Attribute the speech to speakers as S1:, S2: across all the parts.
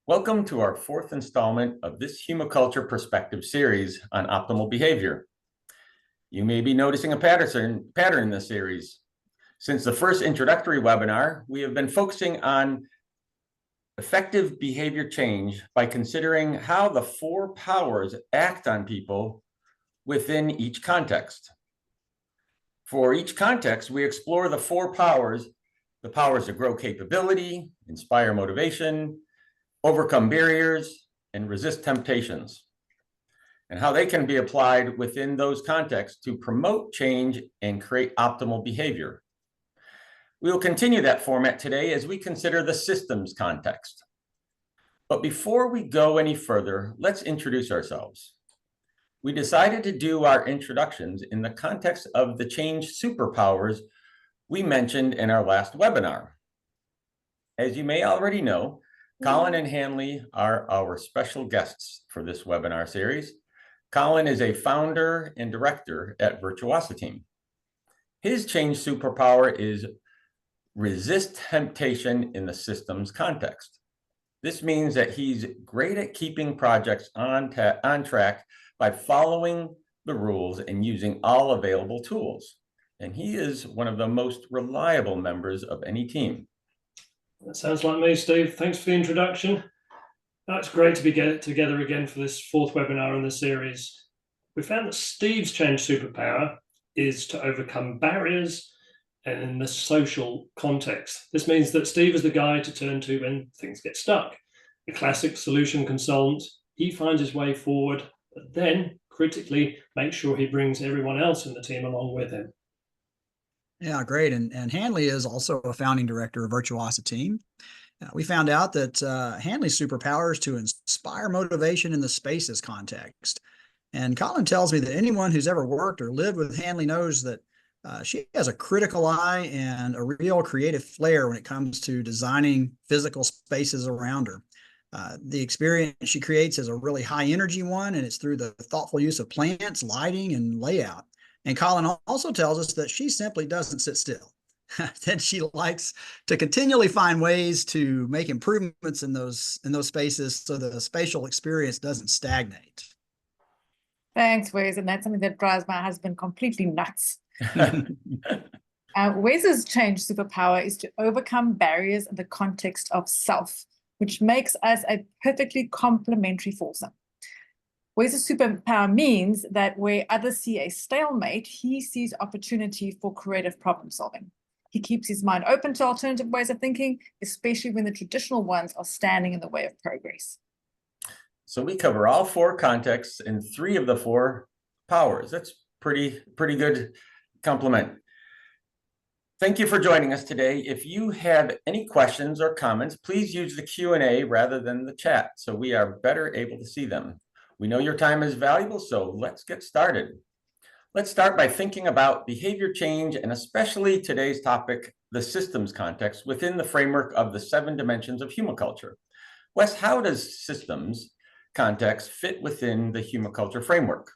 S1: Welcome to our fourth installment of this Humaculture Perspective series on optimal behavior. You may be noticing a pattern in this series. Since the first introductory webinar, we have been focusing on effective behavior change by considering how the four powers act on people within each context. For each context, we explore the four powers, the powers to grow capability, inspire motivation, overcome barriers, and resist temptations, and how they can be applied within those contexts to promote change and create optimal behavior. We will continue that format today as we consider the systems context. But before we go any further, let's introduce ourselves. We decided to do our introductions in the context of the change superpowers we mentioned in our last webinar. As you may already know, Colin and Hanley are our special guests for this webinar series. Colin is a founder and director at Virtuosity. His change superpower is resist temptation in the systems context. This means that he's great at keeping projects on track by following the rules and using all available tools. And he is one of the most reliable members of any team.
S2: That sounds like me, Steve. Thanks for the introduction. It's great to be together again for this fourth webinar in the series. We found that Steve's change superpower is to overcome barriers and in the social context. This means that Steve is the guy to turn to when things get stuck. The classic solution consultant, he finds his way forward, but then critically make sure he brings everyone else in the team along with him.
S3: Yeah, great. And Hanley is also a founding director of Virtuosity. We found out that Hanley's superpower is to inspire motivation in the spaces context. And Colin tells me that anyone who's ever worked or lived with Hanley knows that she has a critical eye and a real creative flair when it comes to designing physical spaces around her. The experience she creates is a really high energy one, and it's through the thoughtful use of plants, lighting, and layout. And Colin also tells us that she simply doesn't sit still, that she likes to continually find ways to make improvements in those spaces so the spatial experience doesn't stagnate.
S4: Thanks, Wes, and that's something that drives my husband completely nuts. Wes's change superpower is to overcome barriers in the context of self, which makes us a perfectly complementary foursome. Wes's superpower means that where others see a stalemate, he sees opportunity for creative problem solving. He keeps his mind open to alternative ways of thinking, especially when the traditional ones are standing in the way of progress.
S1: So we cover all four contexts in three of the four powers. That's pretty good compliment. Thank you for joining us today. If you have any questions or comments, please use the Q&A rather than the chat so we are better able to see them. We know your time is valuable, so let's get started. Let's start by thinking about behavior change, and especially today's topic, the systems context, within the framework of the 7 dimensions of humaculture. Wes, how does systems context fit within the humaculture framework?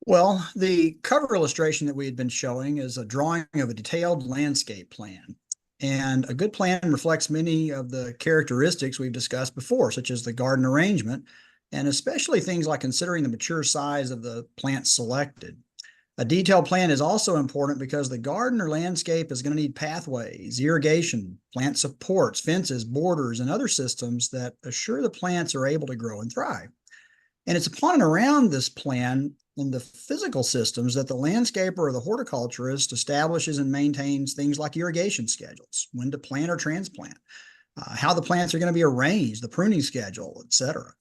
S3: Well, the cover illustration that we had been showing is a drawing of a detailed landscape plan. And a good plan reflects many of the characteristics we've discussed before, such as the garden arrangement, and especially things like considering the mature size of the plants selected. A detailed plan is also important because the garden or landscape is going to need pathways, irrigation, plant supports, fences, borders, and other systems that assure the plants are able to grow and thrive. And it's upon and around this plan in the physical systems that the landscaper or the horticulturist establishes and maintains things like irrigation schedules, when to plant or transplant, how the plants are going to be arranged, the pruning schedule, etc.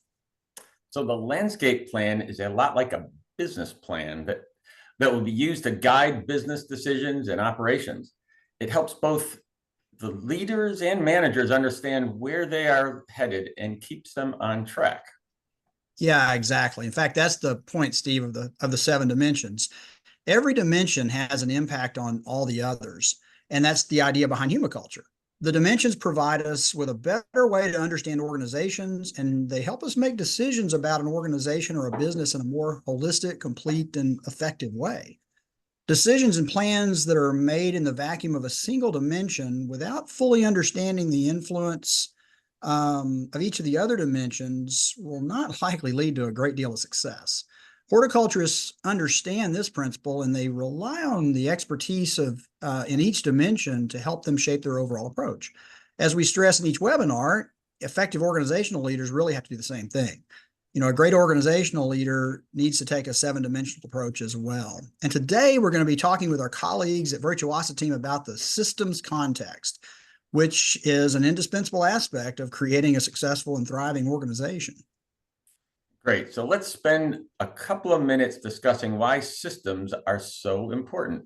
S1: So the landscape plan is a lot like a business plan that will be used to guide business decisions and operations. It helps both the leaders and managers understand where they are headed and keeps them on track.
S3: Yeah, exactly. In fact, that's the point, Steve, of the 7 dimensions. Every dimension has an impact on all the others, and that's the idea behind humaculture. The dimensions provide us with a better way to understand organizations, and they help us make decisions about an organization or a business in a more holistic, complete, and effective way. Decisions and plans that are made in the vacuum of a single dimension without fully understanding the influence of each of the other dimensions will not likely lead to a great deal of success. Horticulturists understand this principle, and they rely on the expertise of in each dimension to help them shape their overall approach. As we stress in each webinar, effective organizational leaders really have to do the same thing. You know, a great organizational leader needs to take a 7-dimensional approach as well. And today we're going to be talking with our colleagues at Virtuosa Team about the systems context, which is an indispensable aspect of creating a successful and thriving organization.
S1: Great. So let's spend a couple of minutes discussing why systems are so important.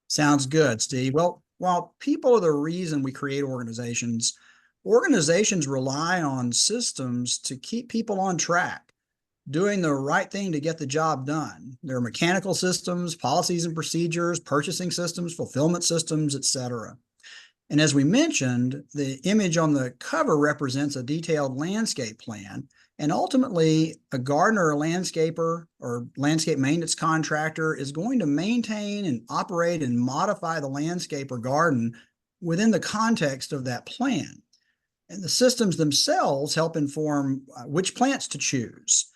S3: Sounds good, Steve. Well, while people are the reason we create organizations, organizations rely on systems to keep people on track, doing the right thing to get the job done. There are mechanical systems, policies and procedures, purchasing systems, fulfillment systems, etc. And as we mentioned, the image on the cover represents a detailed landscape plan. And ultimately, a gardener or landscaper or landscape maintenance contractor is going to maintain and operate and modify the landscape or garden within the context of that plan. And the systems themselves help inform which plants to choose,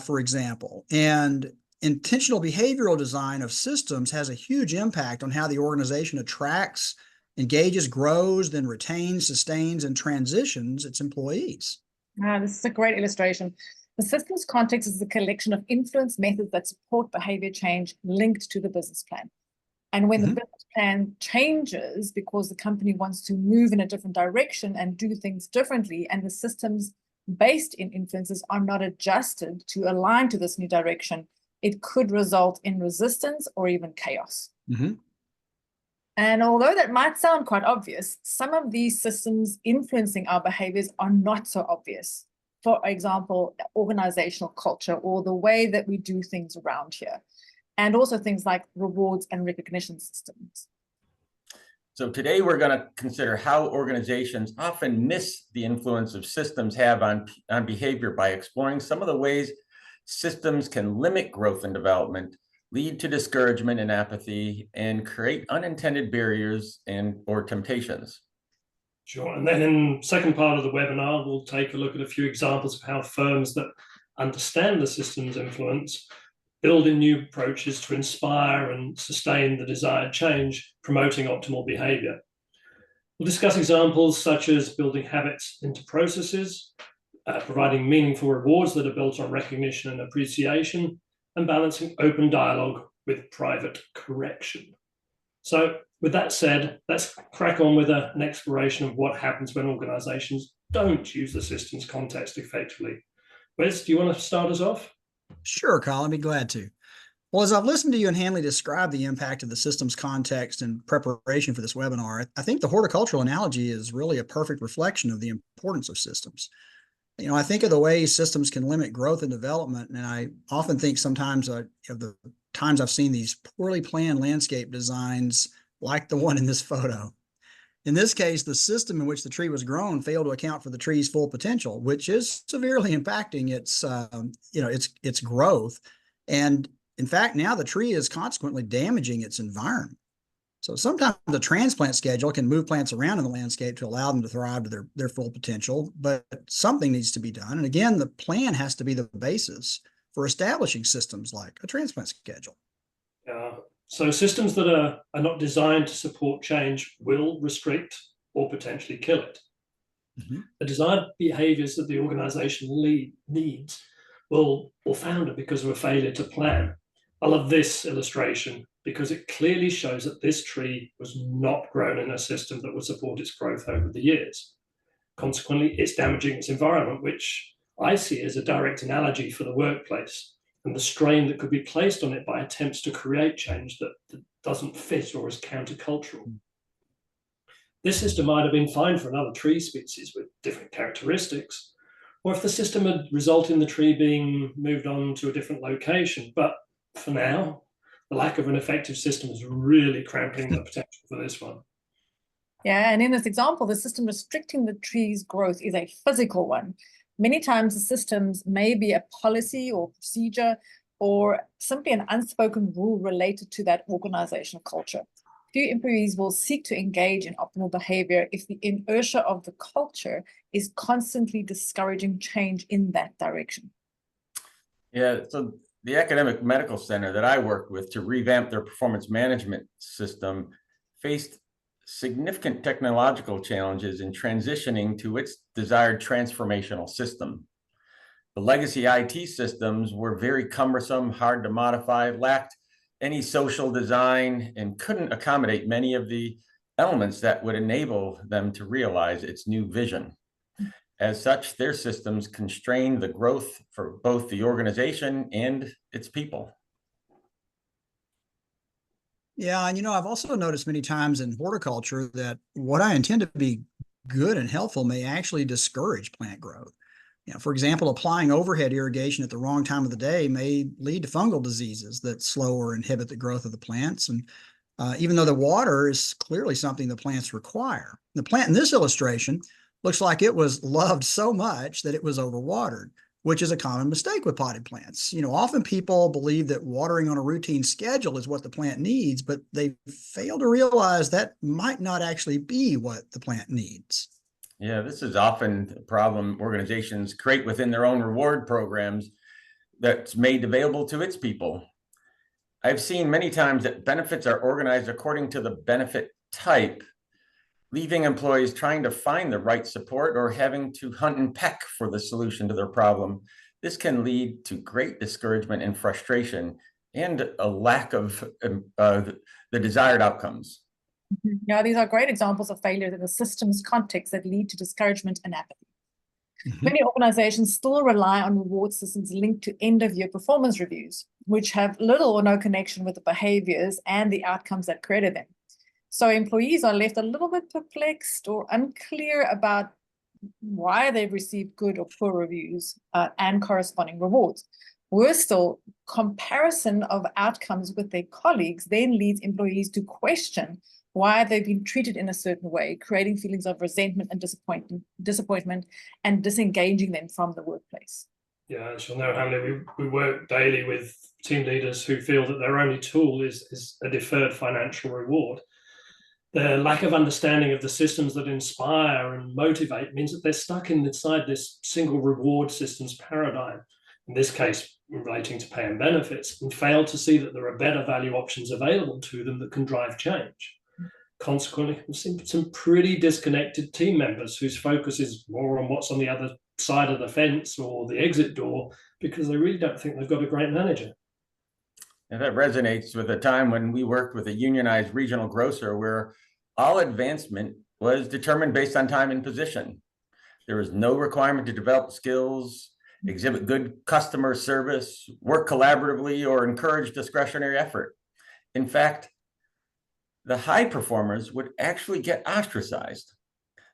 S3: for example. And intentional behavioral design of systems has a huge impact on how the organization attracts, engages, grows, then retains, sustains, and transitions its employees.
S4: This is a great illustration. The systems context is a collection of influence methods that support behavior change linked to the business plan. And when the business plan changes because the company wants to move in a different direction and do things differently, and the systems based in influences are not adjusted to align to this new direction, it could result in resistance or even chaos. And although that might sound quite obvious, some of these systems influencing our behaviors are not so obvious. For example, organizational culture or the way that we do things around here, and also things like rewards and recognition systems.
S1: So today we're going to consider how organizations often miss the influence of systems have on behavior by exploring some of the ways systems can limit growth and development, lead to discouragement and apathy, and create unintended barriers or temptations.
S2: Sure. And then in the second part of the webinar, we'll take a look at a few examples of how firms that understand the system's influence build in new approaches to inspire and sustain the desired change, promoting optimal behavior. We'll discuss examples such as building habits into processes, providing meaningful rewards that are built on recognition and appreciation, and balancing open dialogue with private correction. So with that said, let's crack on with an exploration of what happens when organizations don't use the systems context effectively. Wes, do you want to start us off?
S3: Sure, Colin, I'd be glad to. Well, as I've listened to you and Hanley describe the impact of the systems context in preparation for this webinar, I think the horticultural analogy is really a perfect reflection of the importance of systems. You know, I think of the ways systems can limit growth and development, and I often think sometimes of the times I've seen these poorly planned landscape designs like the one in this photo. In this case, the system in which the tree was grown failed to account for the tree's full potential, which is severely impacting its growth. And in fact, now the tree is consequently damaging its environment. So sometimes the transplant schedule can move plants around in the landscape to allow them to thrive to their full potential, but something needs to be done. And again, the plan has to be the basis for establishing systems like a transplant schedule.
S2: So systems that are not designed to support change will restrict or potentially kill it. The desired behaviors that the organization needs will founder because of a failure to plan. I love this illustration because it clearly shows that this tree was not grown in a system that would support its growth over the years. Consequently, it's damaging its environment, which I see as a direct analogy for the workplace and the strain that could be placed on it by attempts to create change that doesn't fit or is countercultural. This system might have been fine for another tree species with different characteristics, or if the system had resulted in the tree being moved on to a different location. But for now, the lack of an effective system is really cramping the potential for this one.
S4: Yeah, and in this example, the system restricting the tree's growth is a physical one. Many times the systems may be a policy or procedure or simply an unspoken rule related to that organizational culture. few employees will seek to engage in optimal behavior if the inertia of the culture is constantly discouraging change in that direction.
S1: Yeah, so the academic medical center that I worked with to revamp their performance management system faced significant technological challenges in transitioning to its desired transformational system. The legacy IT systems were very cumbersome, hard to modify, lacked any social design, and couldn't accommodate many of the elements that would enable them to realize its new vision. As such, their systems constrained the growth for both the organization and its people.
S3: Yeah, and I've also noticed many times in horticulture that what I intend to be good and helpful may actually discourage plant growth. For example, applying overhead irrigation at the wrong time of the day may lead to fungal diseases that slow or inhibit the growth of the plants. And even though the water is clearly something the plants require. The plant in this illustration looks like it was loved so much that it was overwatered, which is a common mistake with potted plants. Often people believe that watering on a routine schedule is what the plant needs, but they fail to realize that might not actually be what the plant needs.
S1: Yeah, this is often a problem organizations create within their own reward programs that's made available to its people. I've seen many times that benefits are organized according to the benefit type, leaving employees trying to find the right support or having to hunt and peck for the solution to their problem. This can lead to great discouragement and frustration and a lack of the desired outcomes.
S4: Yeah, these are great examples of failures in the systems context that lead to discouragement and apathy. Many organizations still rely on reward systems linked to end-of-year performance reviews, which have little or no connection with the behaviors and the outcomes that created them. So employees are left a little bit perplexed or unclear about why they've received good or poor reviews and corresponding rewards. Worse still, comparison of outcomes with their colleagues then leads employees to question why they've been treated in a certain way, creating feelings of resentment and disappointment and disengaging them from the workplace.
S2: Yeah, as you'll know, Hamley, we work daily with team leaders who feel that their only tool is a deferred financial reward. Their lack of understanding of the systems that inspire and motivate means that they're stuck inside this single reward systems paradigm, in this case relating to pay and benefits, and fail to see that there are better value options available to them that can drive change. Consequently, we've seen some pretty disconnected team members whose focus is more on what's on the other side of the fence or the exit door because they really don't think they've got a great manager.
S1: And that resonates with a time when we worked with a unionized regional grocer where all advancement was determined based on time and position. There was no requirement to develop skills, exhibit good customer service, work collaboratively, or encourage discretionary effort. In fact, the high performers would actually get ostracized.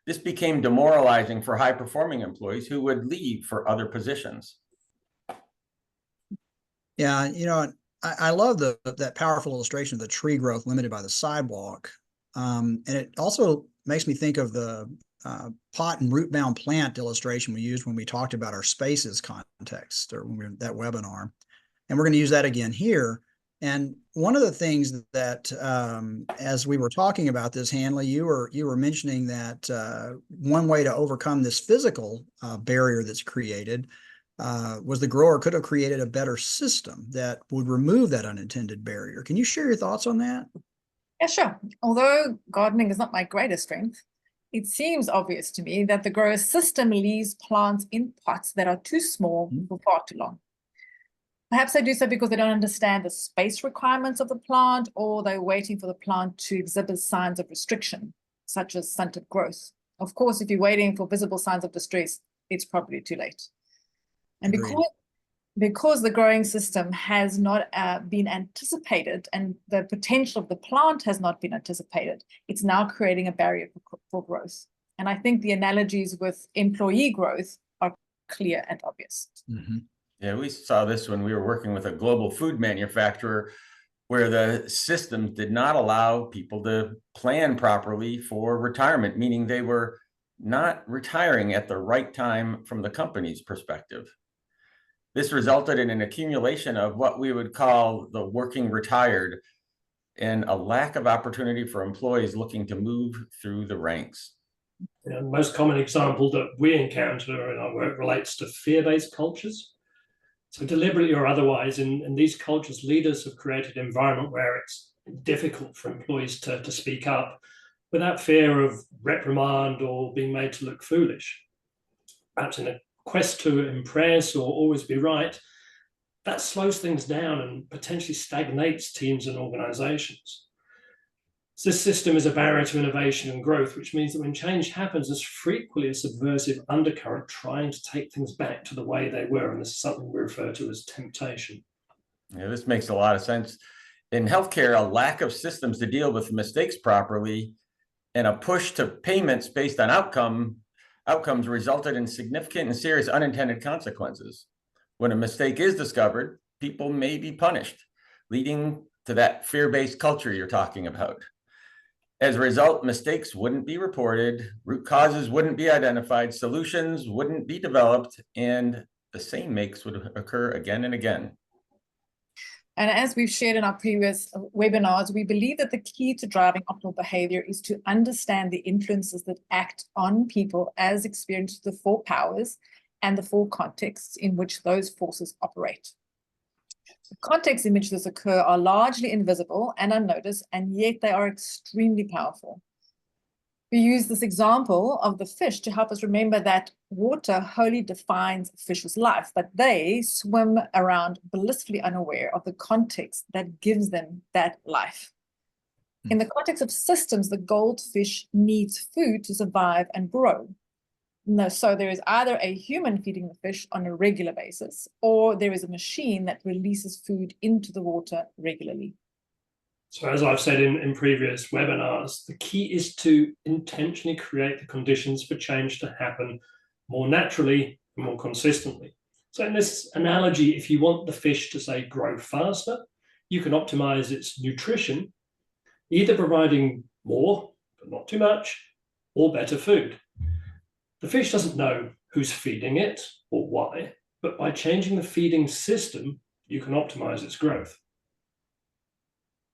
S1: This became demoralizing for high-performing employees who would leave for other positions.
S3: Yeah, I love that powerful illustration of the tree growth limited by the sidewalk. And it also makes me think of the pot and root-bound plant illustration we used when we talked about our spaces context or when we were that webinar. And we're going to use that again here. And one of the things that, as we were talking about this, Hanley, you were mentioning that one way to overcome this physical barrier that's created was the grower could have created a better system that would remove that unintended barrier. Can you share your thoughts on that?
S4: Yeah, sure. Although gardening is not my greatest strength, it seems obvious to me that the grower system leaves plants in pots that are too small for far too long. Perhaps they do so because they don't understand the space requirements of the plant, or they're waiting for the plant to exhibit signs of restriction, such as stunted growth. Of course, if you're waiting for visible signs of distress, it's probably too late. And because the growing system has not been anticipated and the potential of the plant has not been anticipated, it's now creating a barrier for growth. And I think the analogies with employee growth are clear and obvious.
S3: Mm-hmm.
S1: Yeah, we saw this when we were working with a global food manufacturer where the systems did not allow people to plan properly for retirement, meaning they were not retiring at the right time from the company's perspective. This resulted in an accumulation of what we would call the working retired. and a lack of opportunity for employees looking to move through the ranks.
S2: The most common example that we encounter in our work relates to fear-based cultures. So deliberately or otherwise, in these cultures, leaders have created an environment where it's difficult for employees to speak up without fear of reprimand or being made to look foolish. Perhaps in a quest to impress or always be right, that slows things down and potentially stagnates teams and organizations. So this system is a barrier to innovation and growth, which means that when change happens, there's frequently a subversive undercurrent trying to take things back to the way they were. And this is something we refer to as temptation.
S1: Yeah, this makes a lot of sense. In healthcare, a lack of systems to deal with mistakes properly and a push to payments based on outcomes resulted in significant and serious unintended consequences. When a mistake is discovered, people may be punished, leading to that fear-based culture you're talking about. As a result, mistakes wouldn't be reported, root causes wouldn't be identified, solutions wouldn't be developed, and the same makes would occur again and again.
S4: And as we've shared in our previous webinars, we believe that the key to driving optimal behavior is to understand the influences that act on people as experienced the four powers and the four contexts in which those forces operate. The contexts in which this occur are largely invisible and unnoticed, and yet they are extremely powerful. We use this example of the fish to help us remember that water wholly defines fish's life, but they swim around blissfully unaware of the context that gives them that life. In the context of systems, the goldfish needs food to survive and grow. So there is either a human feeding the fish on a regular basis, or there is a machine that releases food into the water regularly.
S2: So as I've said in previous webinars, the key is to intentionally create the conditions for change to happen more naturally and more consistently. So in this analogy, if you want the fish to, say, grow faster, you can optimize its nutrition, either providing more, but not too much, or better food. The fish doesn't know who's feeding it or why, but by changing the feeding system, you can optimize its growth.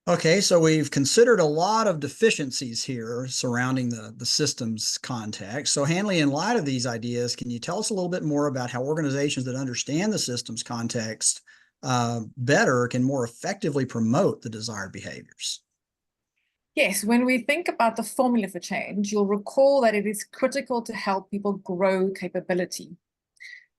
S3: Okay, so we've considered a lot of deficiencies here surrounding the systems context. So Hanley, in light of these ideas, can you tell us a little bit more about how organizations that understand the systems context better can more effectively promote the desired behaviors?
S4: Yes, when we think about the formula for change, you'll recall that it is critical to help people grow capability.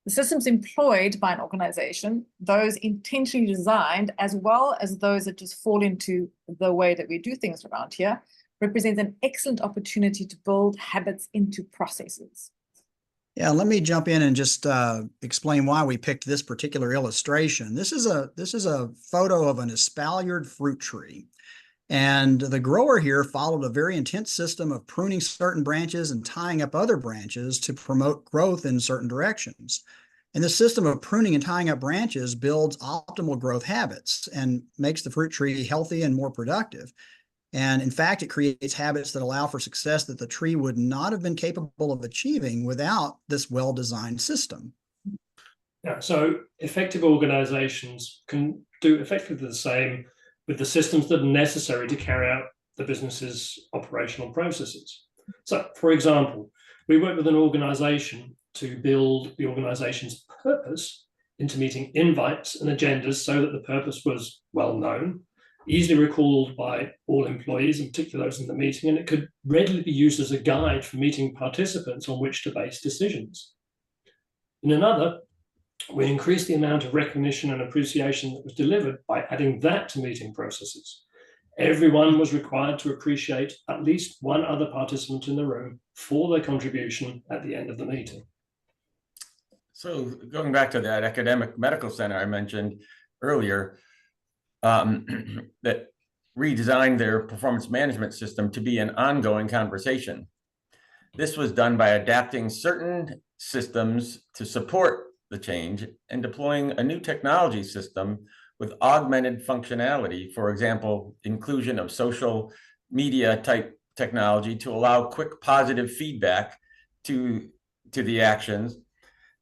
S4: The systems employed by an organization, those intentionally designed, as well as those that just fall into the way that we do things around here, represent an excellent opportunity to build habits into processes.
S3: Yeah, let me jump in and just explain why we picked this particular illustration. This is a photo of an espaliered fruit tree. And the grower here followed a very intense system of pruning certain branches and tying up other branches to promote growth in certain directions. And this system of pruning and tying up branches builds optimal growth habits and makes the fruit tree healthy and more productive. And in fact, it creates habits that allow for success that the tree would not have been capable of achieving without this well-designed system.
S2: Yeah, so effective organizations can do effectively the same with the systems that are necessary to carry out the business's operational processes. So, for example, we work with an organization to build the organization's purpose into meeting invites and agendas so that the purpose was well known, easily recalled by all employees, in particular those in the meeting, and it could readily be used as a guide for meeting participants on which to base decisions. In another, we increased the amount of recognition and appreciation that was delivered by adding that to meeting processes. Everyone was required to appreciate at least one other participant in the room for their contribution at the end of the meeting.
S1: So going back to that academic medical center I mentioned earlier, that redesigned their performance management system to be an ongoing conversation. This was done by adapting certain systems to support the change and deploying a new technology system with augmented functionality, for example, inclusion of social media type technology to allow quick positive feedback to the actions.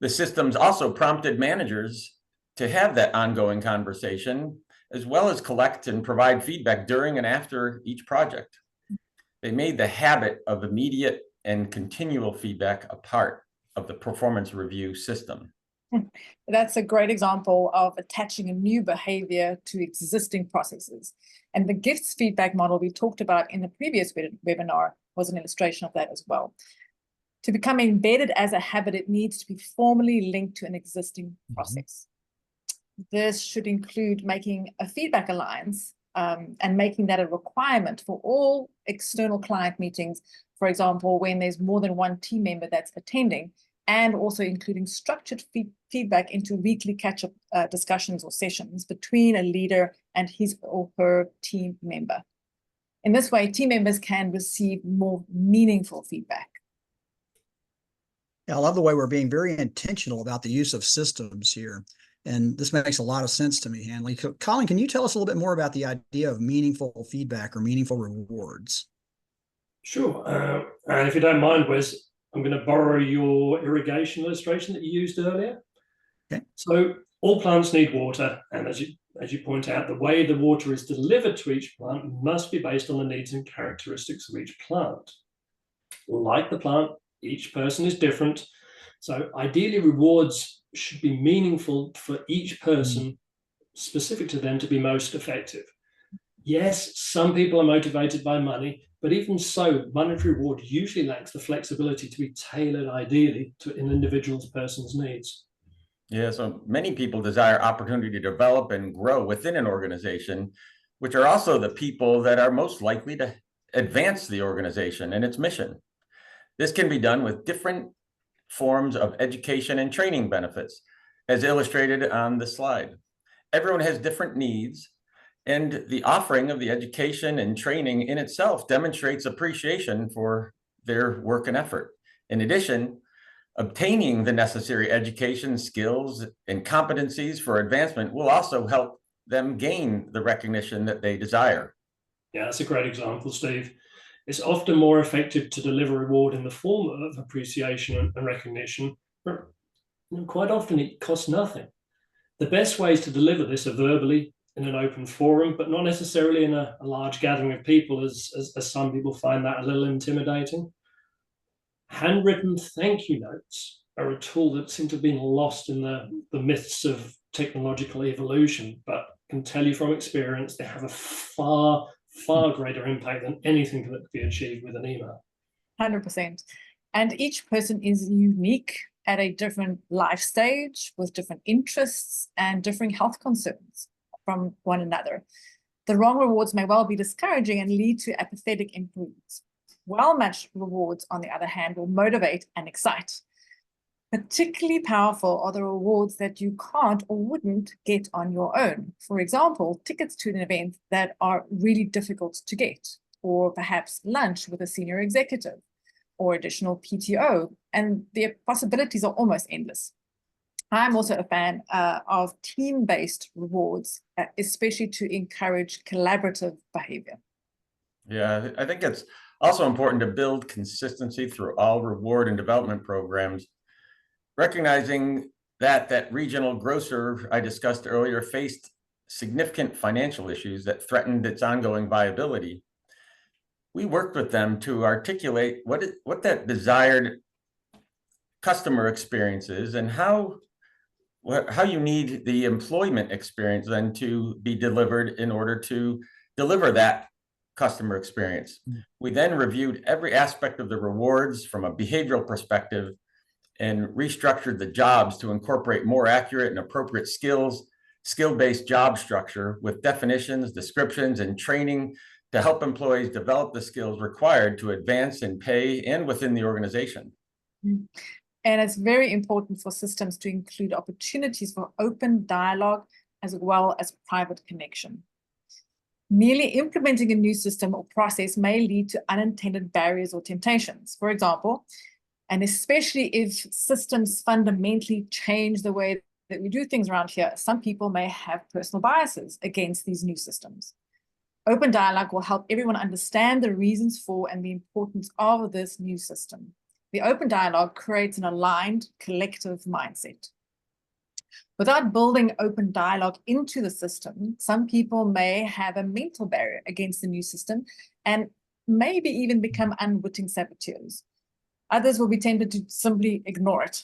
S1: The systems also prompted managers to have that ongoing conversation as well as collect and provide feedback during and after each project. They made the habit of immediate and continual feedback a part of the performance review system.
S4: That's a great example of attaching a new behavior to existing processes. And the gifts feedback model we talked about in the previous webinar was an illustration of that as well. To become embedded as a habit, it needs to be formally linked to an existing process. This should include making a feedback alliance and making that a requirement for all external client meetings, for example, when there's more than one team member that's attending, and also including structured feedback into weekly catch-up discussions or sessions between a leader and his or her team member. In this way, team members can receive more meaningful feedback.
S3: Yeah, I love the way we're being very intentional about the use of systems here. And this makes a lot of sense to me, Hanley. Colin, can you tell us a little bit more about the idea of meaningful feedback or meaningful rewards?
S2: Sure. And if you don't mind, Wes, I'm going to borrow your irrigation illustration that you used earlier.
S3: Okay.
S2: So all plants need water, and as you point out, the way the water is delivered to each plant must be based on the needs and characteristics of each plant. Like the plant, each person is different. So ideally, rewards should be meaningful for each person, specific to them, to be most effective. Yes, some people are motivated by money, but even so, monetary reward usually lacks the flexibility to be tailored ideally to an individual person's needs.
S1: Yeah, so many people desire opportunity to develop and grow within an organization, which are also the people that are most likely to advance the organization and its mission. This can be done with different forms of education and training benefits, as illustrated on the slide. Everyone has different needs, and the offering of the education and training in itself demonstrates appreciation for their work and effort. In addition, obtaining the necessary education, skills, and competencies for advancement will also help them gain the recognition that they desire.
S2: Yeah, that's a great example, Steve. It's often more effective to deliver reward in the form of appreciation and recognition, but quite often it costs nothing. The best ways to deliver this are verbally in an open forum, but not necessarily in a large gathering of people, as some people find that a little intimidating. Handwritten thank you notes are a tool that seems to have been lost in the myths of technological evolution, but can tell you from experience they have a far greater impact than anything that could be achieved with an email.
S4: 100%. And each person is unique at a different life stage with different interests and different health concerns from one another. The wrong rewards may well be discouraging and lead to apathetic employees. Well-matched rewards, on the other hand, will motivate and excite. Particularly powerful are the rewards that you can't or wouldn't get on your own. For example, tickets to an event that are really difficult to get, or perhaps lunch with a senior executive, or additional PTO, and the possibilities are almost endless. I'm also a fan of team-based rewards, especially to encourage collaborative behavior.
S1: Yeah, I think it's also important to build consistency through all reward and development programs, recognizing that regional grocer I discussed earlier faced significant financial issues that threatened its ongoing viability. We worked with them to articulate what that desired customer experience is and how you need the employment experience then to be delivered in order to deliver that customer experience. We then reviewed every aspect of the rewards from a behavioral perspective and restructured the jobs to incorporate more accurate and appropriate skill-based job structure with definitions, descriptions, and training to help employees develop the skills required to advance in pay and within the organization.
S4: And it's very important for systems to include opportunities for open dialogue as well as private connection. Merely implementing a new system or process may lead to unintended barriers or temptations. For example, and especially if systems fundamentally change the way that we do things around here, some people may have personal biases against these new systems. Open dialogue will help everyone understand the reasons for and the importance of this new system. The open dialogue creates an aligned collective mindset. Without building open dialogue into the system, some people may have a mental barrier against the new system and maybe even become unwitting saboteurs. Others will be tempted to simply ignore it.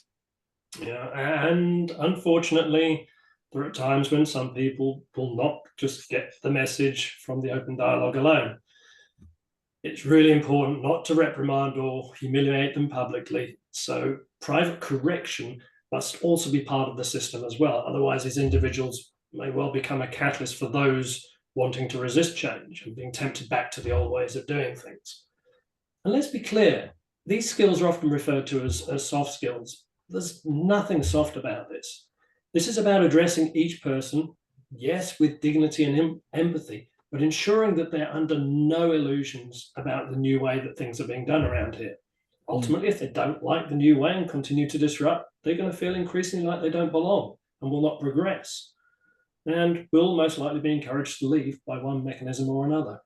S2: Yeah, and unfortunately, there are times when some people will not just get the message from the open dialogue alone. It's really important not to reprimand or humiliate them publicly. So private correction must also be part of the system as well. Otherwise, these individuals may well become a catalyst for those wanting to resist change and being tempted back to the old ways of doing things. And let's be clear, these skills are often referred to as soft skills. There's nothing soft about this. This is about addressing each person, yes, with dignity and empathy, but ensuring that they're under no illusions about the new way that things are being done around here. Ultimately, if they don't like the new way and continue to disrupt, they're going to feel increasingly like they don't belong and will not progress, and will most likely be encouraged to leave by one mechanism or another.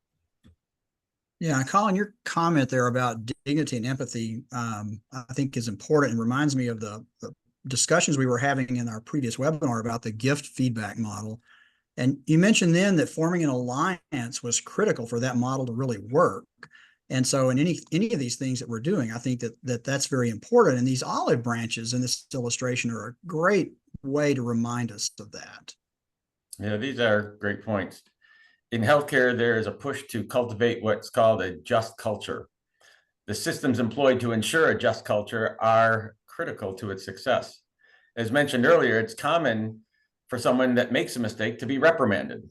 S3: Yeah, Colin, your comment there about dignity and empathy, I think is important and reminds me of the discussions we were having in our previous webinar about the gift feedback model. And you mentioned then that forming an alliance was critical for that model to really work. And so in any of these things that we're doing, I think that's very important. And these olive branches in this illustration are a great way to remind us of that.
S1: Yeah, these are great points. In healthcare, there is a push to cultivate what's called a just culture. The systems employed to ensure a just culture are critical to its success. As mentioned earlier, it's common for someone that makes a mistake to be reprimanded.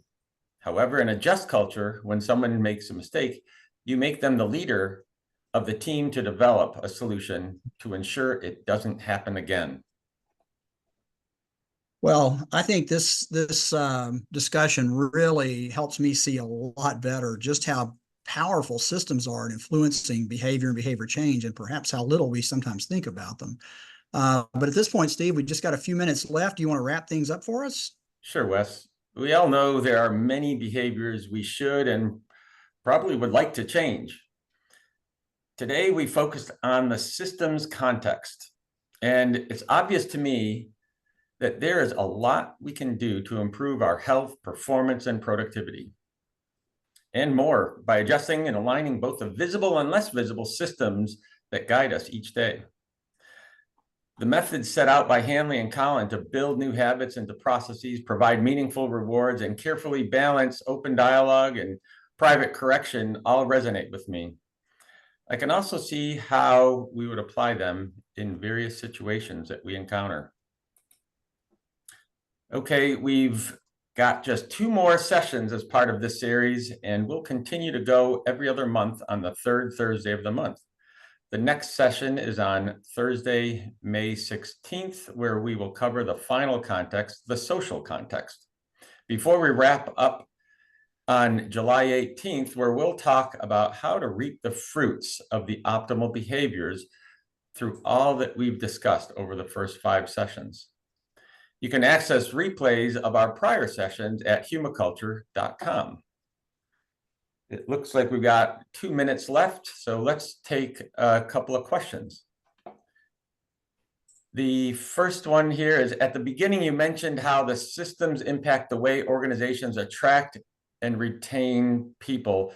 S1: However, in a just culture, when someone makes a mistake, you make them the leader of the team to develop a solution to ensure it doesn't happen again.
S3: Well, I think this discussion really helps me see a lot better just how powerful systems are in influencing behavior and behavior change, and perhaps how little we sometimes think about them. But at this point, Steve, we just got a few minutes left. Do you want to wrap things up for us?
S1: Sure, Wes. We all know there are many behaviors we should and probably would like to change. Today, we focused on the systems context, and it's obvious to me that there is a lot we can do to improve our health, performance, and productivity, and more by adjusting and aligning both the visible and less visible systems that guide us each day. The methods set out by Hanley and Colin to build new habits into processes, provide meaningful rewards, and carefully balance open dialogue and private correction all resonate with me. I can also see how we would apply them in various situations that we encounter. Okay, we've got just 2 more sessions as part of this series, and we'll continue to go every other month on the 3rd Thursday of the month. The next session is on Thursday, May 16th, where we will cover the final context, the social context, before we wrap up on July 18th, where we'll talk about how to reap the fruits of the optimal behaviors through all that we've discussed over the first 5 sessions. You can access replays of our prior sessions at humaculture.com. It looks like we've got 2 minutes left, so let's take a couple of questions. The first one here is, at the beginning, you mentioned how the systems impact the way organizations attract and retain people,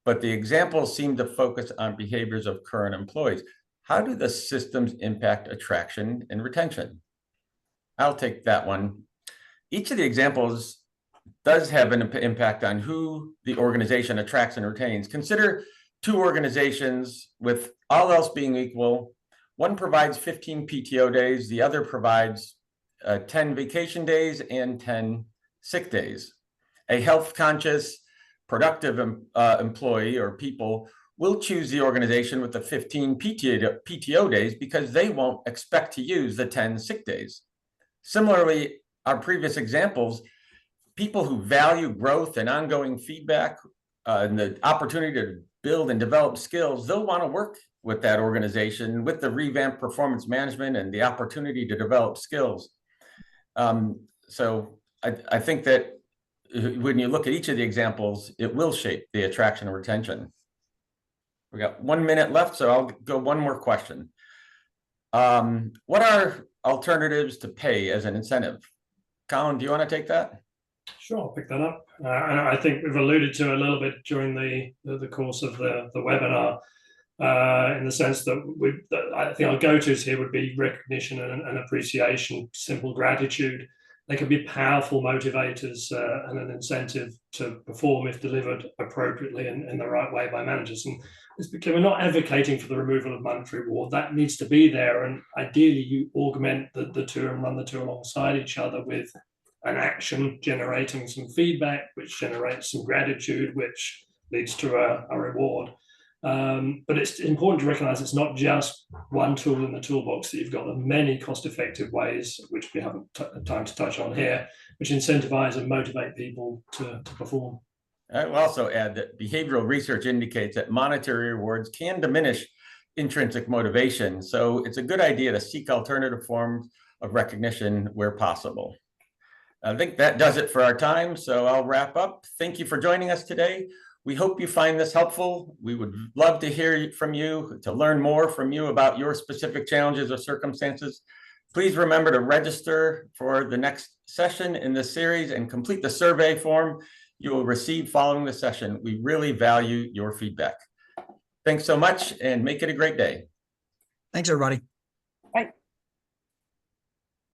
S1: but the examples seem to focus on behaviors of current employees. How do the systems impact attraction and retention? I'll take that one. Each of the examples does have an impact on who the organization attracts and retains. Consider 2 organizations with all else being equal. One provides 15 PTO days, the other provides 10 vacation days and 10 sick days. A health-conscious, productive employee or people will choose the organization with the 15 PTO days because they won't expect to use the 10 sick days. Similarly, our previous examples, people who value growth and ongoing feedback and the opportunity to build and develop skills, they'll want to work with that organization with the revamped performance management and the opportunity to develop skills. So I think that when you look at each of the examples, it will shape the attraction and retention. We got 1 minute left, so I'll go one more question. What are alternatives to pay as an incentive? Colin, do you want to take that?
S2: Sure, I'll pick that up. And I think we've alluded to a little bit during the course of the webinar, in the sense that I think our go-tos here would be recognition and appreciation, simple gratitude. They can be powerful motivators and an incentive to perform if delivered appropriately and in the right way by managers. And we're not advocating for the removal of monetary reward. That needs to be there. And ideally, you augment the two and run the two alongside each other with an action generating some feedback, which generates some gratitude, which leads to a reward. But it's important to recognize it's not just one tool in the toolbox, that you've got the many cost-effective ways, which we haven't time to touch on here, which incentivize and motivate people to perform.
S1: I will also add that behavioral research indicates that monetary rewards can diminish intrinsic motivation. So it's a good idea to seek alternative forms of recognition where possible. I think that does it for our time, so I'll wrap up. Thank you for joining us today. We hope you find this helpful. We would love to hear from you, to learn more from you about your specific challenges or circumstances. Please remember to register for the next session in this series and complete the survey form you will receive following the session. We really value your feedback. Thanks so much and make it a great day.
S3: Thanks, everybody.